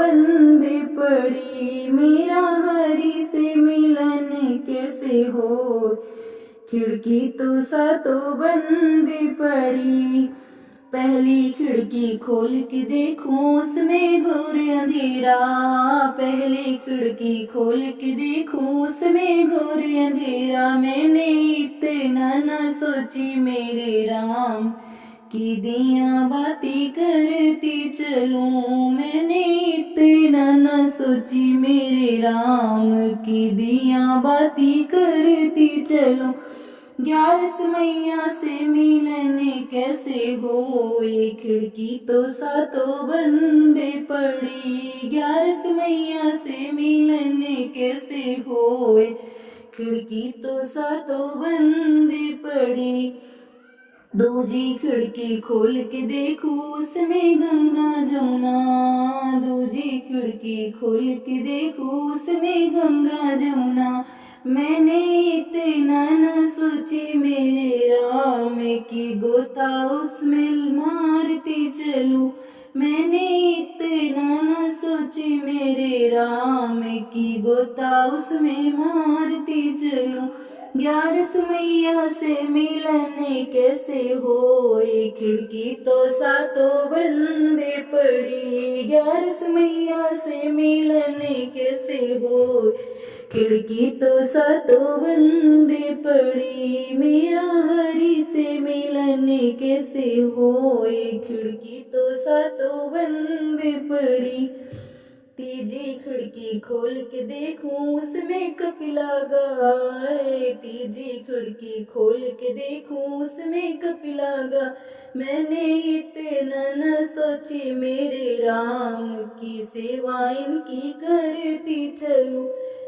बंद पड़ी, मेरा हरि से मिलन कैसे हो, खिड़की तो सातों बंद पड़ी। पहली खिड़की खोल के देखूं उसमें घोर अंधेरा, पहली खिड़की खोल के देखूं उसमें घोर अंधेरा। मैंने इतना न सोची मेरे राम कि दिया बाती करती चलूं, मैंने इतना न सोची मेरे राम कि दिया बाती करती चलूं। 11 मैया से मिलन कैसे हो, ये खिड़की तो सातों बंद पड़ी। 11 मैया से मिलन कैसे हो, खिड़की तो सातों बंद पड़ी। दूजी खिड़की खोल के देखूं उसमें गंगा जमुना, दूजी खिड़की खोल के देखूं उसमें गंगा जमुना। मैंने इतना न सोची मेरे राम की गोता उसमें मारती चलूं, मैंने इतना न सोची मेरे राम की गोता उसमें मारती चलूं। 11 मैया से मिलन कैसे हो, ये खिड़की तो सातों बंद पड़ी। 11 मैया से मिलन कैसे हो, खिड़की तो सातों बंद पड़ी। मेरा हरि से मिलन कैसे हो, ये खिड़की तो सातों बंद पड़ी। तीजी खिड़की खोल के देखूं उसमें कपिला गाय, तीजी खिड़की खोल के देखूं उसमें कपिला गाय। मैंने इतना न सोची मेरे राम की सेवा इनकी करती चलूं,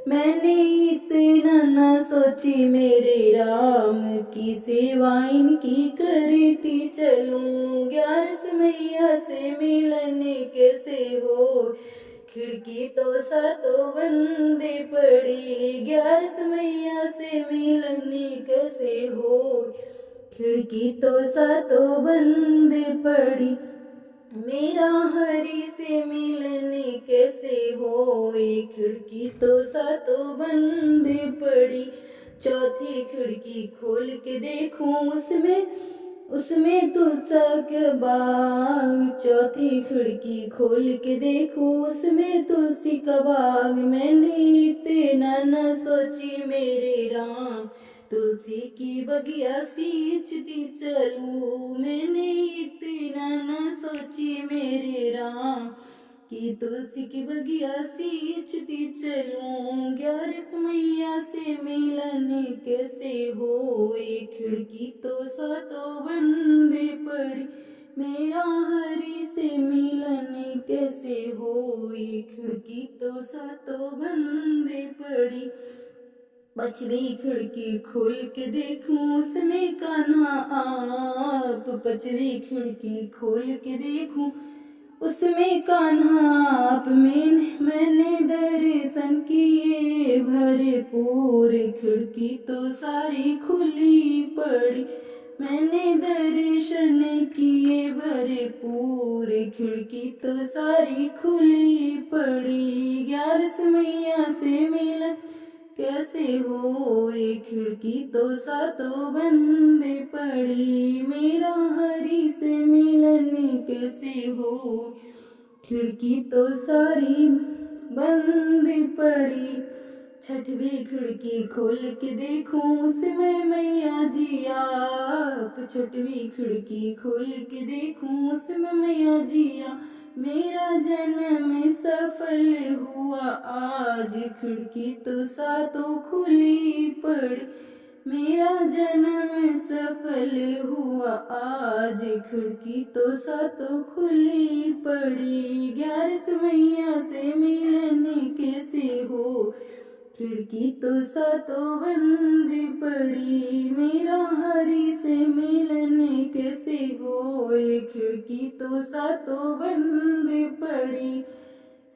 मैंने इतना न सोची मेरे राम की सेवा इनकी करती चलूं। 11 मैया से मिलन कैसे हो, खिड़की तो सातों बंद पड़ी। 11 मैया से मिलन कैसे हो, खिड़की तो सातों बंद पड़ी। मेरा हरि से मिलन कैसे हो, ये खिड़की तो सातों बंद पड़ी। चौथी खिड़की खोल के देखूं उसमें तुलसा के बाग, चौथी खिड़की खोल के देखूं उसमें तुलसी का बाग। मैंने इतना न सोची मेरे राम तुलसी की बगिया सींचती चलूं, मैंने इतना न सोची मेरे राम कि तुलसी की बगिया सींचती चलूं। 11 मैया से मिलन कैसे हो, ये खिड़की तो सातों बंद पड़ी। मेरा हरि से मिलन कैसे हो, ये खिड़की तो सातों बंद पड़ी। 5वीं खिड़की खोल के देखूं उसमें कान्हा आप, 5वीं खिड़की खोल के देखूं उसमें कान्हा आप। मैंने दर्शन किए भरपूर, खिड़की तो सारी खुली पड़ी। मैंने दर्शन किए भरपूर, खिड़की तो सारी खुली पड़ी। 11 मैया से मिलन कैसे हो, ये खिड़की तो सातों बंद पड़ी। मेरा हरि से मिलन कैसे हो, खिड़की तो सारी बंद पड़ी। 6वीं खिड़की खोल के देखूं उसमें मैया जी आप, 6वीं खिड़की खोल के देखूं उसमें मैया जी आप। मेरा जन्म सफल हुआ आज, खिड़की तो सातों खुली पड़ी। मेरा जन्म सफल हुआ आज, खिड़की तो सातों खुली पड़ी। 11 मैया से मिलन कैसे हो, खिड़की तो सातों बंद पड़ी। मेरा हरि से मिलन कैसे हो, ये खिड़की तो सातों बंद पड़ी।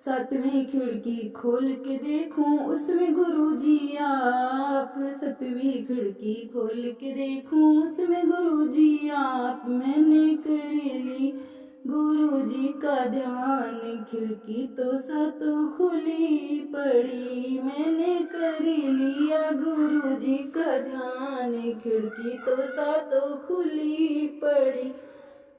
7वीं खिड़की खोल के देखूं उसमें गुरु जी आप, 7वीं खिड़की खोल के देखूं उसमें गुरु जी आप। मैंने कर ली गुरु जी का ध्यान, खिड़की तो सातों खुली पड़ी। मैंने कर लिया गुरु जी का ध्यान, खिड़की तो सातों खुली पड़ी।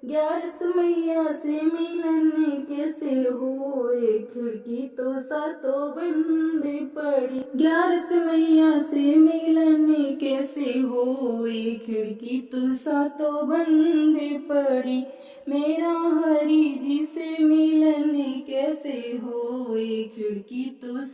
11 मैया से मिलन कैसे होए, खिड़की तो सातों बंद पड़ी। 11 मैया से मिलन कैसे होए, खिड़की तो सातों बंद पड़ी। मेरा हरि जी से मिलन कैसे होए, खिड़की तो